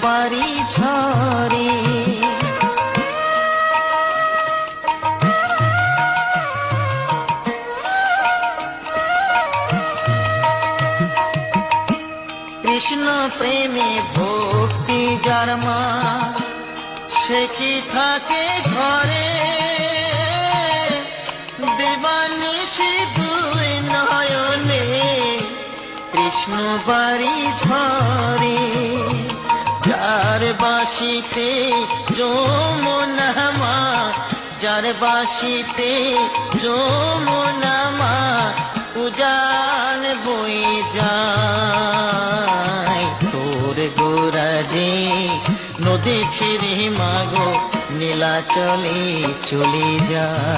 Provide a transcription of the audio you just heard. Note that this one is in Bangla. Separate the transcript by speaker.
Speaker 1: বাড়ি ঝরে। কৃষ্ণ প্রেমে ভক্তি যার মা, সে কি থাকে ঘরে, দেবানিশি দুই নয়নে কৃষ্ণ বাড়ি ঝরে। যার বাঁশিতে যমুনা মা, যার বাঁশিতে যমুনা মা, উজান বয়ে যায়। তোর গোরাজে নদী ছেড়ে মাগো নীলাচলে চলে যায়।